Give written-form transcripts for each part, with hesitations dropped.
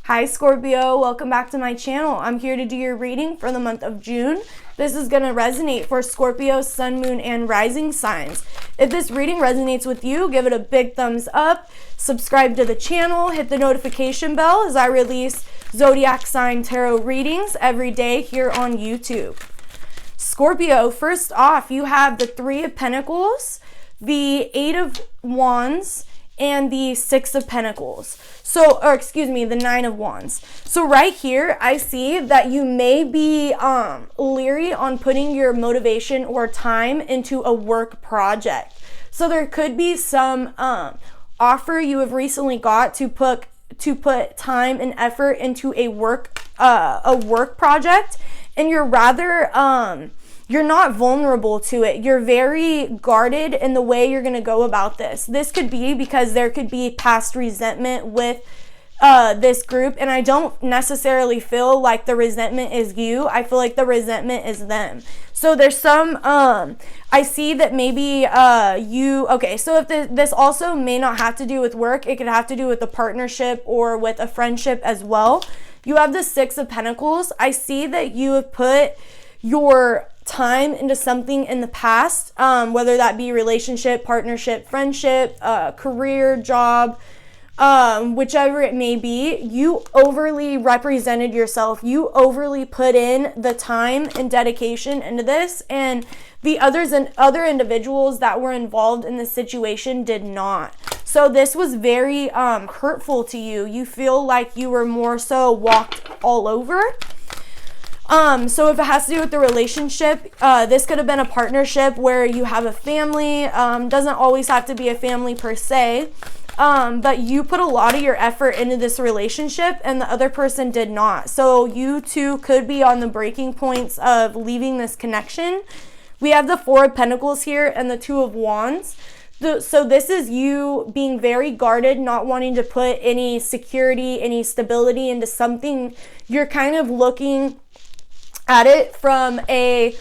Hi Scorpio, welcome back to my channel. I'm here to do your reading for the month of June. This is going to resonate for Scorpio, Sun, Moon, and Rising signs. If this reading resonates with you, give it a big thumbs up, subscribe to the channel, hit the notification bell as I release zodiac sign tarot readings every day here on YouTube. Scorpio, first off, you have the Three of Pentacles, the Eight of Wands, and the Six of Pentacles. The Nine of Wands. So right here, I see that you may be leery on putting your motivation or time into a work project. So there could be some offer you have recently got to put time and effort into a work project, and you're rather you're not vulnerable to it. You're very guarded in the way you're going to go about this. This could be because there could be past resentment with this group, and I don't necessarily feel like the resentment is you. I feel like the resentment is them. So there's some, I see that maybe so if this also may not have to do with work, it could have to do with a partnership or with a friendship as well. You have the Six of Pentacles. I see that you have put your time into something in the past, whether that be relationship, partnership, friendship, career, job, whichever it may be. You overly represented yourself. You overly put in the time and dedication into this, and the other individuals that were involved in this situation did not. So this was very hurtful to you. You feel like you were more so walked all over. So if it has to do with the relationship, this could have been a partnership where you have a family. Doesn't always have to be a family per se, but you put a lot of your effort into this relationship and the other person did not. So you two could be on the breaking points of leaving this connection. We have the Four of Pentacles here and the Two of Wands. So this is you being very guarded, not wanting to put any security, any stability into something. You're kind of looking at it from a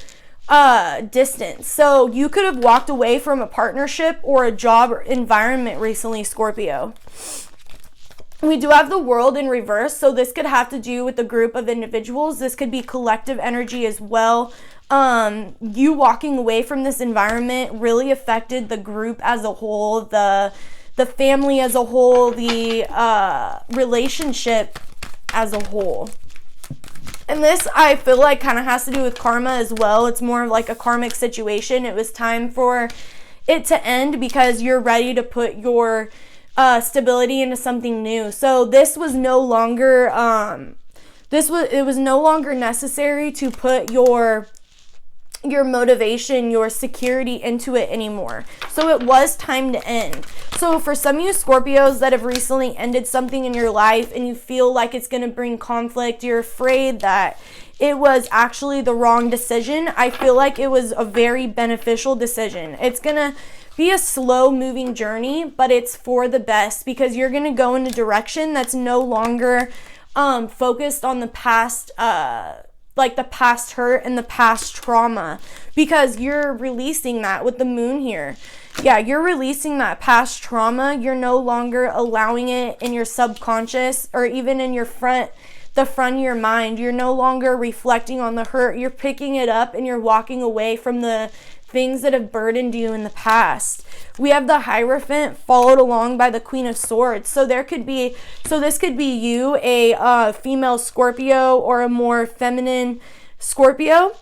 distance. So you could have walked away from a partnership or a job environment recently, Scorpio. We do have the World in reverse, so this could have to do with a group of individuals. This could be collective energy as well. You walking away from this environment really affected the group as a whole, the family as a whole, the relationship as a whole. And this, I feel like, kind of has to do with karma as well. It's more of like a karmic situation. It was time for it to end because you're ready to put your stability into something new. So this was no longer it was no longer necessary to put your motivation, your security into it anymore. So it was time to end. So for some of you Scorpios that have recently ended something in your life and you feel like it's going to bring conflict, you're afraid that it was actually the wrong decision, I feel like it was a very beneficial decision. It's going to be a slow moving journey, but it's for the best because you're going to go in a direction that's no longer focused on the past like the past hurt and the past trauma, because you're releasing that with the Moon here. Yeah, you're releasing that past trauma. You're no longer allowing it in your subconscious or even in the front of your mind. You're no longer reflecting on the hurt. You're picking it up and you're walking away from the things that have burdened you in the past. We have the Hierophant followed along by the Queen of Swords. So this could be you, a female Scorpio or a more feminine Scorpio,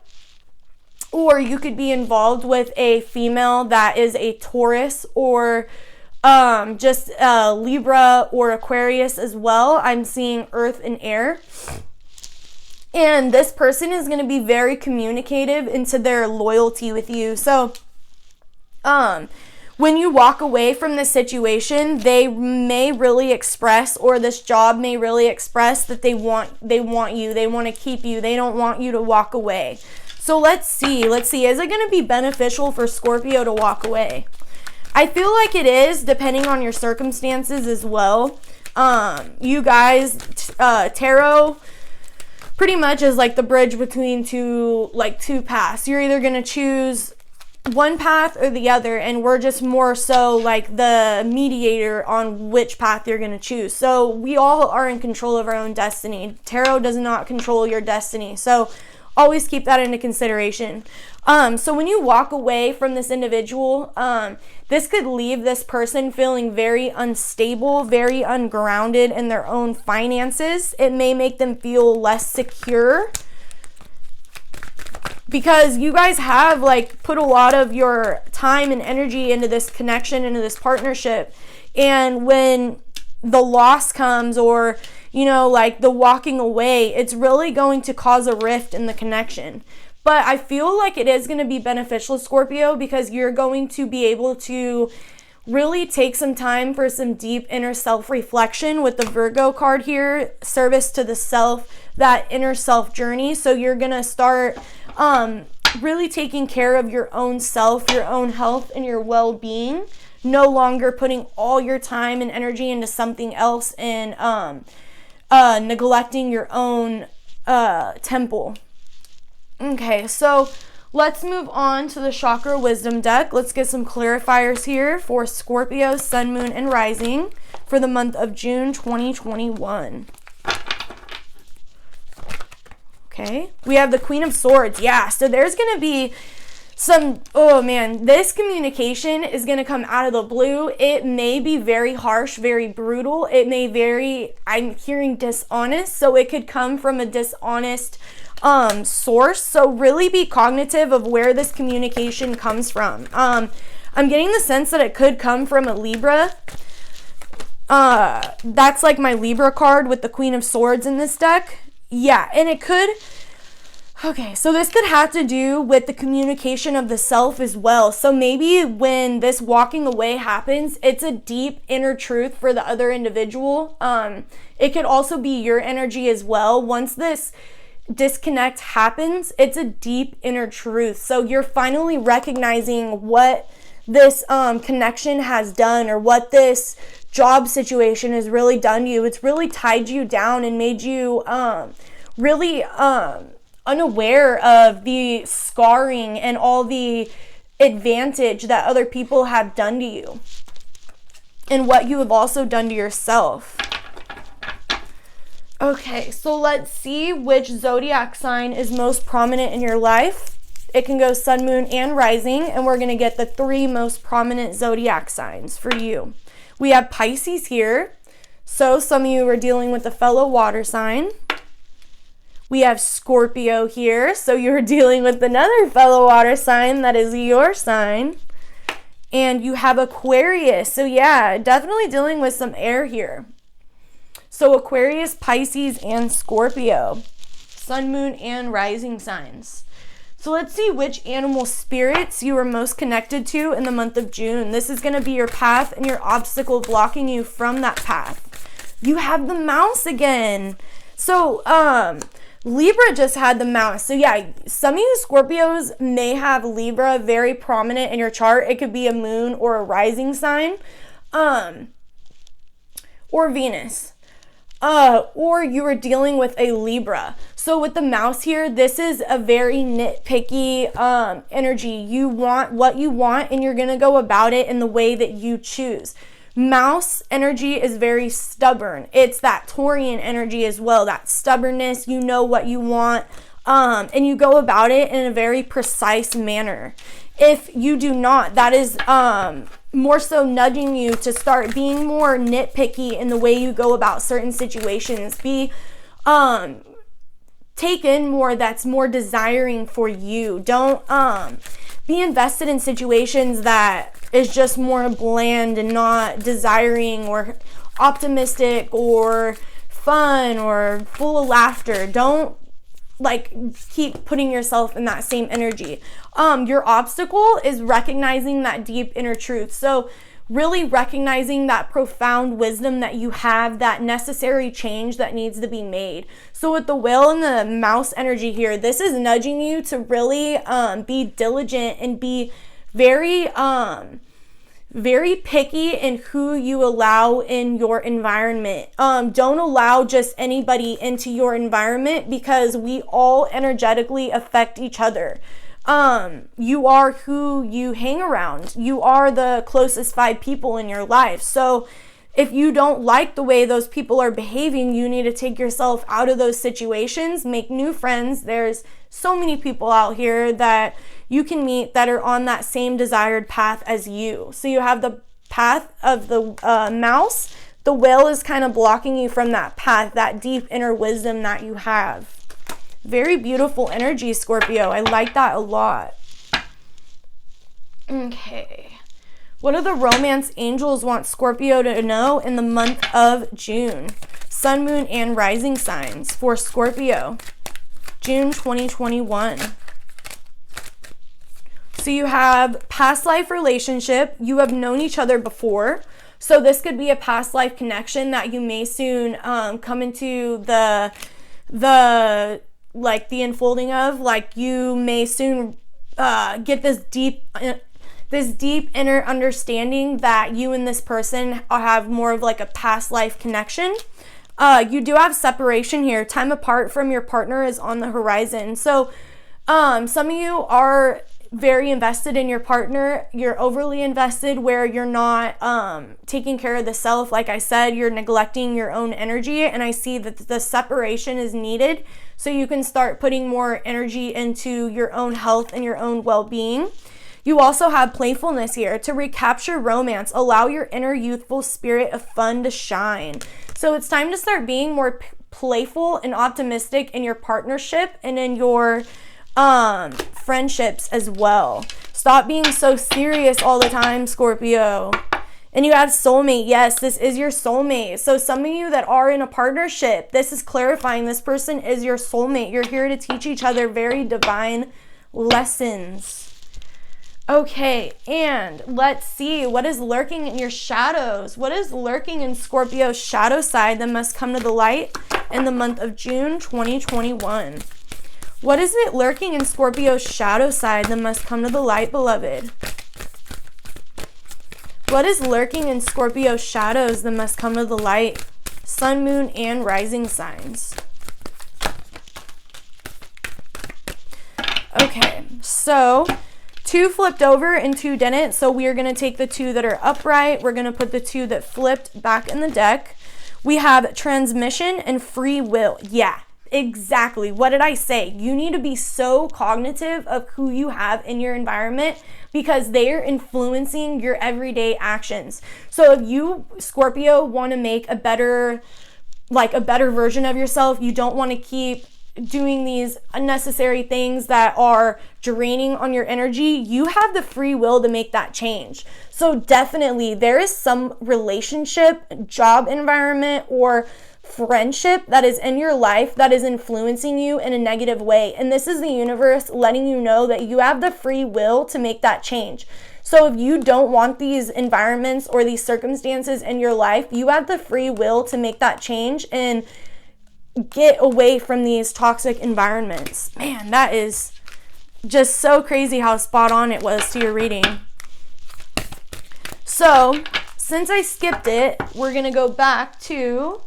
or you could be involved with a female that is a Taurus or just Libra or Aquarius as well. I'm seeing Earth and Air. And this person is going to be very communicative into their loyalty with you. So, when you walk away from this situation, they may really express, or this job may really express that they want you, they want to keep you, they don't want you to walk away. So let's see, is it going to be beneficial for Scorpio to walk away? I feel like it is, depending on your circumstances as well. You guys, tarot pretty much is like the bridge between two paths. You're either going to choose one path or the other, and we're just more so like the mediator on which path you're going to choose. So we all are in control of our own destiny. Tarot does not control your destiny, so always keep that into consideration. So when you walk away from this individual, this could leave this person feeling very unstable, very ungrounded in their own finances. It may make them feel less secure, because you guys have like put a lot of your time and energy into this connection, into this partnership. And when the loss comes, or, you know, like the walking away, it's really going to cause a rift in the connection. But I feel like it is going to be beneficial, Scorpio, because you're going to be able to really take some time for some deep inner self-reflection with the Virgo card here, service to the self, that inner self journey. So you're going to start really taking care of your own self, your own health, and your well-being. No longer putting all your time and energy into something else, and neglecting your own temple. Okay, so let's move on to the Chakra Wisdom deck. Let's get some clarifiers here for Scorpio, Sun, Moon, and Rising for the month of June 2021. Okay, we have the Queen of Swords. Yeah, so there's going to be some, oh man, this communication is going to come out of the blue. It may be very harsh, very brutal. It may very, I'm hearing dishonest, so it could come from a dishonest source. So really be cognitive of where this communication comes from. I'm getting the sense that it could come from a Libra. That's like my Libra card with the Queen of Swords in this deck. Yeah, and it could, okay, so this could have to do with the communication of the self as well. So maybe when this walking away happens, it's a deep inner truth for the other individual. It could also be your energy as well. Once this disconnect happens, it's a deep inner truth. So you're finally recognizing what this connection has done, or what this job situation has really done to you. It's really tied you down and made you really unaware of the scarring and all the advantage that other people have done to you, and what you have also done to yourself. Okay, so let's see which zodiac sign is most prominent in your life. It can go Sun, Moon, and Rising, and we're going to get the 3 most prominent zodiac signs for you. We have Pisces here, so some of you are dealing with a fellow water sign. We have Scorpio here, so you're dealing with another fellow water sign that is your sign. And you have Aquarius, so yeah, definitely dealing with some air here. So Aquarius, Pisces, and Scorpio, Sun, Moon, and Rising signs. So let's see which animal spirits you are most connected to in the month of June. This is going to be your path and your obstacle blocking you from that path. You have the mouse again. So Libra just had the mouse. So yeah, some of you Scorpios may have Libra very prominent in your chart. It could be a moon or a rising sign, or Venus. Or you are dealing with a Libra. So with the mouse here, this is a very nitpicky energy. You want what you want, and you're going to go about it in the way that you choose. Mouse energy is very stubborn. It's that Taurian energy as well, that stubbornness. You know what you want, and you go about it in a very precise manner. If you do not, that is more so nudging you to start being more nitpicky in the way you go about certain situations. Be take in more that's more desiring for you. Don't be invested in situations that is just more bland and not desiring or optimistic or fun or full of laughter. Don't like keep putting yourself in that same energy. Your obstacle is recognizing that deep inner truth. So really recognizing that profound wisdom that you have, that necessary change that needs to be made. So with the whale and the mouse energy here, this is nudging you to really be diligent and be very picky in who you allow in your environment. Don't allow just anybody into your environment, because we all energetically affect each other. you are who you hang around. You are the closest 5 people in your life. So if you don't like the way those people are behaving, you need to take yourself out of those situations, make new friends. There's so many people out here that you can meet that are on that same desired path as you. So you have the path of the mouse. The whale is kind of blocking you from that path, that deep inner wisdom that you have. Very beautiful energy, Scorpio. I like that a lot. Okay. What do the romance angels want Scorpio to know in the month of June? Sun, moon, and rising signs for Scorpio. June 2021. So you have past life relationship. You have known each other before. So this could be a past life connection that you may soon come into the unfolding of. Like you may soon get this deep inner understanding that you and this person have more of like a past life connection. You do have separation here. Time apart from your partner is on the horizon. So some of you are very invested in your partner. You're overly invested where you're not taking care of the self. Like I said, you're neglecting your own energy, and I see that the separation is needed so you can start putting more energy into your own health and your own well-being. You also have playfulness here. To recapture romance, allow your inner youthful spirit of fun to shine. So it's time to start being more playful and optimistic in your partnership and in your friendships as well. Stop being so serious all the time, Scorpio. And you have soulmate. Yes, this is your soulmate. So some of you that are in a partnership, this is clarifying this person is your soulmate. You're here to teach each other very divine lessons. Okay, and let's see, what is lurking in your shadows? What is lurking in Scorpio's shadow side that must come to the light in the month of June 2021? What is it lurking in Scorpio's shadow side that must come to the light, beloved? What is lurking in Scorpio's shadows that must come to the light? Sun, moon, and rising signs. Okay, so 2 flipped over and 2 didn't. So we are going to take the 2 that are upright. We're going to put the 2 that flipped back in the deck. We have transmission and free will. Yeah. Exactly. What did I say? You need to be so cognitive of who you have in your environment because they are influencing your everyday actions. So if you, Scorpio, want to make a better version of yourself, you don't want to keep doing these unnecessary things that are draining on your energy, you have the free will to make that change. So definitely there is some relationship, job environment, or friendship that is in your life that is influencing you in a negative way. And this is the universe letting you know that you have the free will to make that change. So if you don't want these environments or these circumstances in your life, you have the free will to make that change and get away from these toxic environments. Man, that is just so crazy how spot on it was to your reading. So since I skipped it, we're going to go back to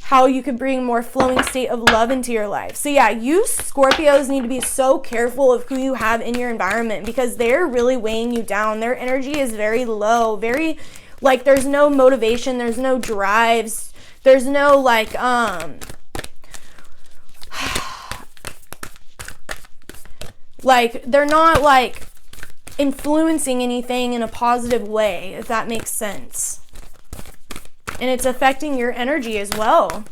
how you can bring more flowing state of love into your life. So yeah, you Scorpios need to be so careful of who you have in your environment because they're really weighing you down. Their energy is very low, very like there's no motivation, there's no drives, there's no like like they're not like influencing anything in a positive way, if that makes sense. And it's affecting your energy as well.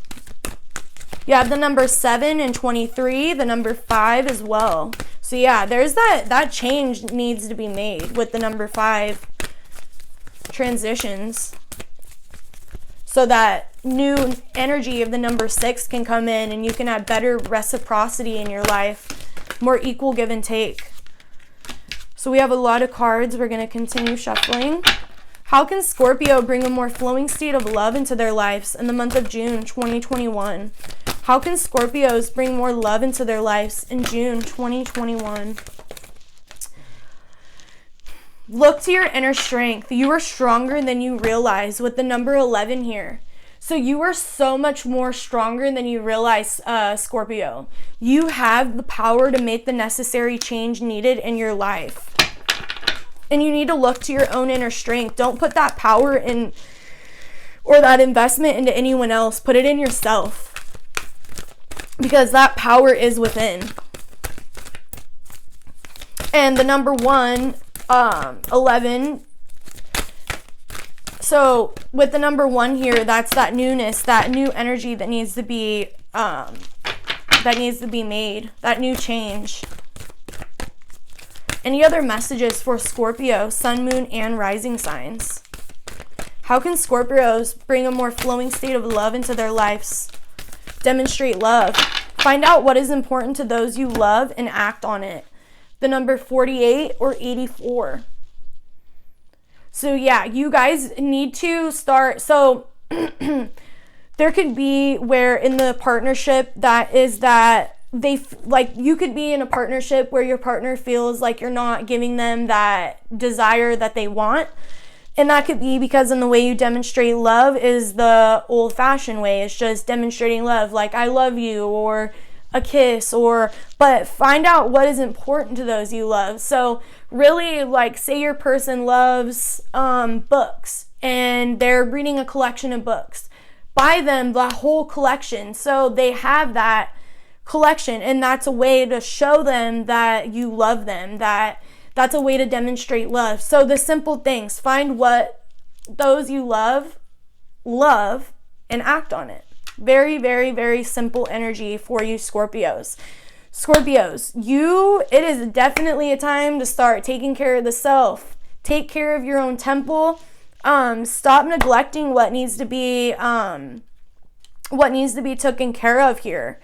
You have the number 7 and 23, the number 5 as well. So yeah, there's that change needs to be made with the number 5 transitions. So that new energy of the number 6 can come in and you can have better reciprocity in your life, more equal give and take. So we have a lot of cards. We're going to continue shuffling. How can Scorpio bring a more flowing state of love into their lives in the month of June 2021? How can Scorpios bring more love into their lives in June 2021? Look to your inner strength. You are stronger than you realize with the number 11 here. So you are so much more stronger than you realize, Scorpio. You have the power to make the necessary change needed in your life. And you need to look to your own inner strength. Don't put that power in, or that investment into anyone else. Put it in yourself. Because that power is within. And the number 1, 11. So with the number 1 here, that's that newness, that new energy that needs to be made, that new change. Any other messages for Scorpio, sun, moon, and rising signs? How can Scorpios bring a more flowing state of love into their lives? Demonstrate love. Find out what is important to those you love and act on it. The number 48 or 84. So yeah, you guys need to start. So there could be where in the partnership you could be in a partnership where your partner feels like you're not giving them that desire that they want. And that could be because in the way you demonstrate love is the old-fashioned way. It's just demonstrating love, like I love you, or a kiss, but find out what is important to those you love. So really, like, say your person loves books and they're reading a collection of books. Buy them the whole collection so they have that collection, and that's a way to show them that you love them, that's a way to demonstrate love. So the simple things, find what those you love, and act on it. Very, very, very simple energy for you Scorpios. Scorpios, it is definitely a time to start taking care of the self. Take care of your own temple. Stop neglecting what needs to be taken care of here.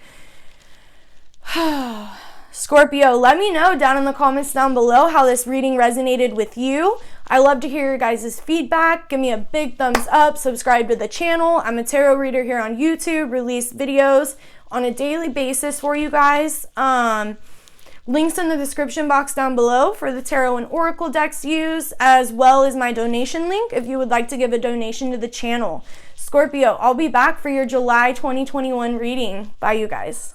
Scorpio, let me know down in the comments down below how this reading resonated with you. I love to hear your guys' feedback. Give me a big thumbs up. Subscribe to the channel. I'm a tarot reader here on YouTube. Release videos on a daily basis for you guys. Links in the description box down below for the tarot and oracle decks used, as well as my donation link if you would like to give a donation to the channel. Scorpio, I'll be back for your July 2021 reading. Bye, you guys.